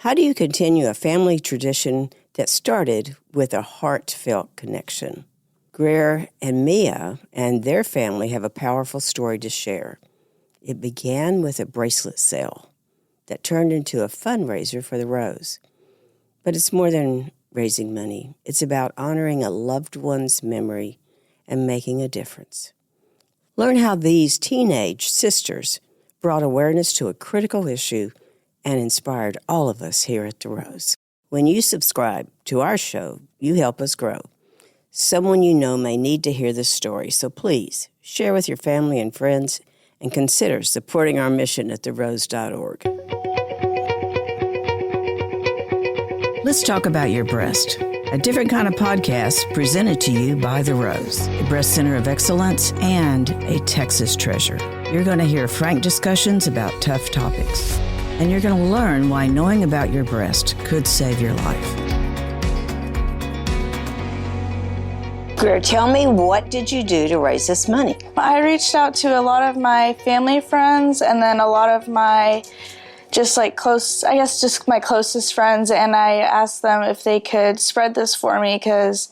How do you continue a family tradition that started with a heartfelt connection? Greer and Mia and their family have a powerful story to share. It began with a bracelet sale that turned into a fundraiser for the Rose. But it's more than raising money. It's about honoring a loved one's memory and making a difference. Learn how these teenage sisters brought awareness to a critical issue and inspired all of us here at the Rose. When you subscribe to our show, you help us grow. Someone you know may need to hear this story, so please share with your family and friends and consider supporting our mission at therose.org. Let's talk about your breast. A different kind of podcast presented to you by The Rose, a breast center of excellence and a Texas treasure. You're going to hear frank discussions about tough topics, and you're going to learn why knowing about your breast could save your life. Greer, tell me, what did you do to raise this money? I reached out to a lot of my family friends and then a lot of my my closest friends, and I asked them if they could spread this for me because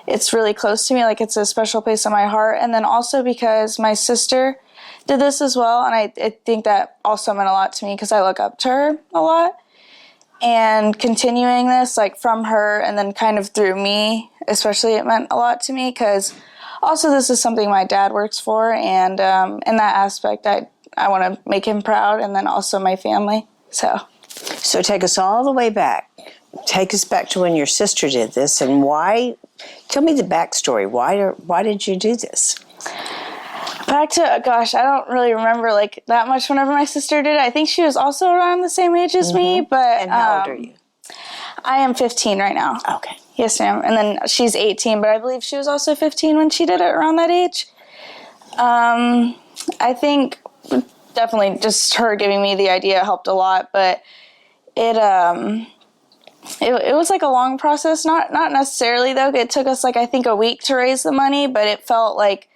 it's really close to me, like it's a special place in my heart, and then also because my sister did this as well, and I think that also meant a lot to me because I look up to her a lot, and continuing this like from her and then kind of through me, especially, it meant a lot to me because also this is something my dad works for, and in that aspect I want to make him proud, and then also my family. So take us all the way back. Take us back to when your sister did this, and why. Tell me the backstory. Why did you do this? Back to, I don't really remember like that much whenever my sister did it. I think she was also around the same age as me, but... And how old are you? I am 15 right now. Okay. Yes, ma'am. And then she's 18, but I believe she was also 15 when she did it around that age. I think definitely just her giving me the idea helped a lot, but it was like a long process, not necessarily though. It took us like I think a week to raise the money, but it felt like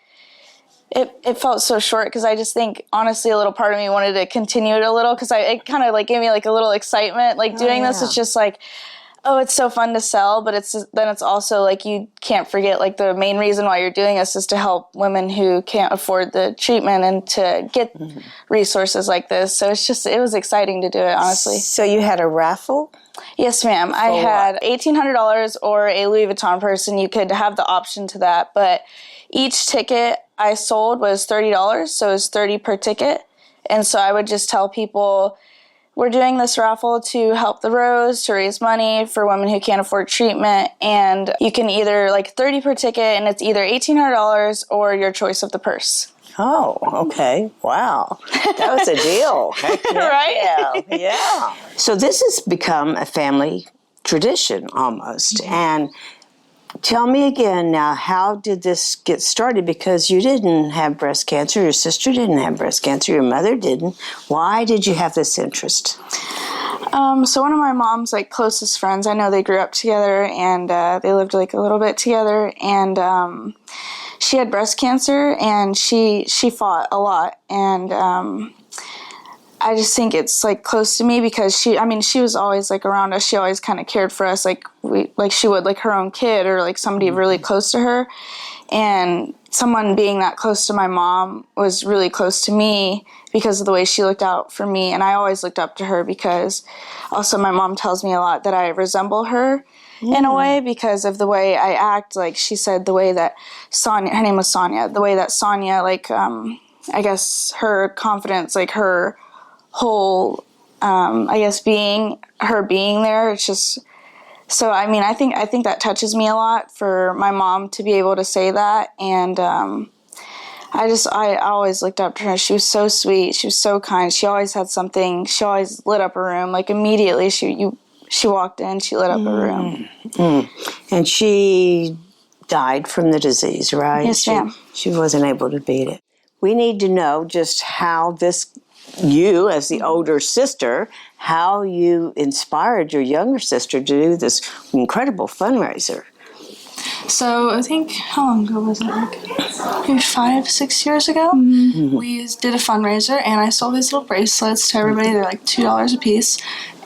it felt so short because I just think honestly a little part of me wanted to continue it a little because it kind of like gave me like a little excitement like doing this. It's just like, oh, it's so fun to sell, but it's also like you can't forget like the main reason why you're doing this is to help women who can't afford the treatment and to get resources like this. So it was exciting to do it, honestly. So you had a raffle? Yes, ma'am. I had $1,800 or a Louis Vuitton purse, and you could have the option to that. But each ticket I sold was $30, so it was $30 per ticket. And so I would just tell people, we're doing this raffle to help the Rose, to raise money for women who can't afford treatment, and you can either, like, $30 per ticket, and it's either $1,800 or your choice of the purse. Oh, okay. Wow. That was a deal. Right? Yeah. So this has become a family tradition almost. Mm-hmm. And tell me again now, how did this get started? Because you didn't have breast cancer, your sister didn't have breast cancer, your mother didn't. Why did you have this interest? So one of my mom's like closest friends, I know they grew up together and they lived like a little bit together, and she had breast cancer and she fought a lot, and I just think it's like close to me because she was always like around us. She always kind of cared for us like she would like her own kid or like somebody really close to her. And someone being that close to my mom was really close to me because of the way she looked out for me. And I always looked up to her because also my mom tells me a lot that I resemble her in a way because of the way I act. Like she said, the way that Sonja, her name was Sonja, the way that Sonja, like, I guess her confidence, like her whole, I guess being there, it's just, so I mean, I think that touches me a lot for my mom to be able to say that, and I always looked up to her. She was so sweet, she was so kind, she always had something, she always lit up a room, like immediately she walked in, she lit up a room. And she died from the disease, right? Yes, ma'am. She wasn't able to beat it. We need to know just how you, as the older sister, how you inspired your younger sister to do this incredible fundraiser. So I think, how long ago was it? Like maybe 5-6 years ago? We did a fundraiser, and I sold these little bracelets to everybody. They're like $2 a piece.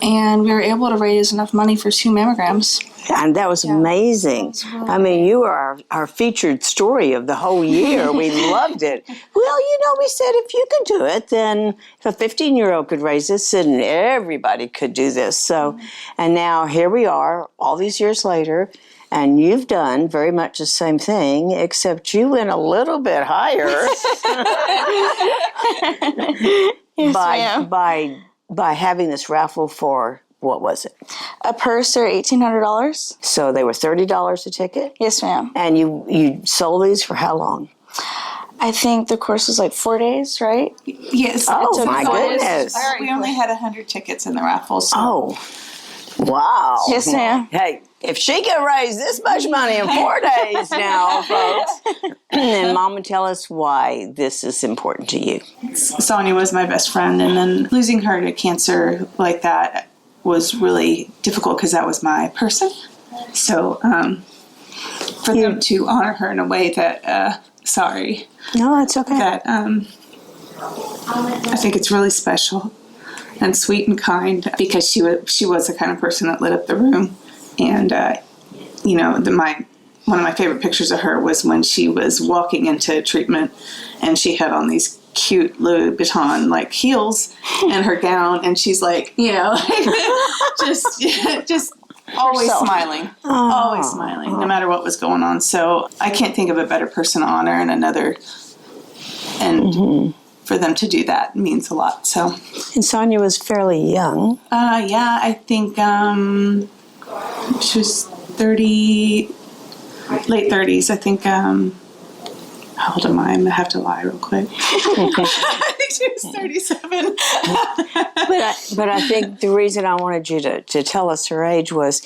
and we were able to raise enough money for 2 mammograms. And that was amazing. I mean, you are our featured story of the whole year. We loved it. Well, we said if you could do it, then if a 15-year-old could raise this, then everybody could do this. So, and now here we are, all these years later, and you've done very much the same thing, except you went a little bit higher by having this raffle for, what was it? A purse or $1,800. So they were $30 a ticket? Yes, ma'am. And you sold these for how long? I think the course was like 4 days, right? Yes. Oh, my goodness. We only had 100 tickets in the raffle. So. Oh, wow. Yes, ma'am. Hey, if she can raise this much money in 4 days now, folks, then Mama, tell us why this is important to you. Sonja was my best friend, and then losing her to cancer like that was really difficult because that was my person. So for them to honor her in a way that, No, that's okay. that I think it's really special and sweet and kind because she was the kind of person that lit up the room. And, one of my favorite pictures of her was when she was walking into treatment and she had on these cute Louis Vuitton like heels and her gown, and she's like, just always smiling, always smiling, no matter what was going on. So I can't think of a better person to honor and for them to do that means a lot. So, And Sonja was fairly young. I think she was 30, late 30s. I think. How old am I? I'm gonna have to lie real quick. I think she was 37. But I think the reason I wanted you to tell us her age was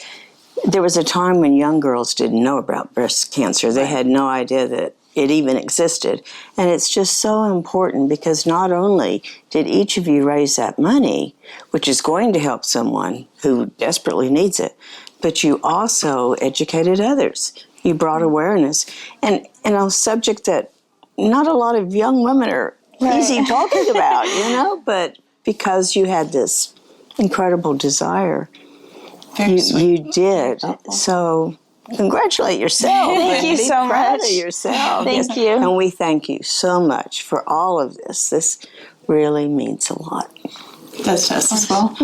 there was a time when young girls didn't know about breast cancer. They had no idea that it even existed. And it's just so important because not only did each of you raise that money, which is going to help someone who desperately needs it, but you also educated others. You brought awareness. And a subject that not a lot of young women are easy talking about, but because you had this incredible desire, you did. So congratulate yourself. Thank you so much. Be proud of yourself. Thank you. And we thank you so much for all of this. This really means a lot. That's just as well.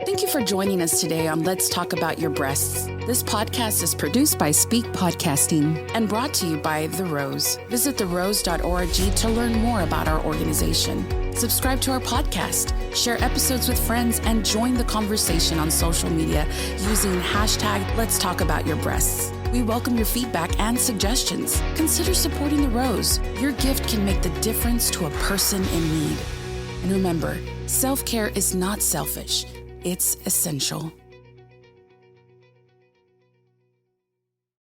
Thank you for joining us today on Let's Talk About Your Breasts. This podcast is produced by Speak Podcasting and brought to you by The Rose. Visit therose.org to learn more about our organization. Subscribe to our podcast, share episodes with friends, and join the conversation on social media using hashtag Let's Talk About Your Breasts. We welcome your feedback and suggestions. Consider supporting The Rose. Your gift can make the difference to a person in need. And remember, self-care is not selfish. It's essential.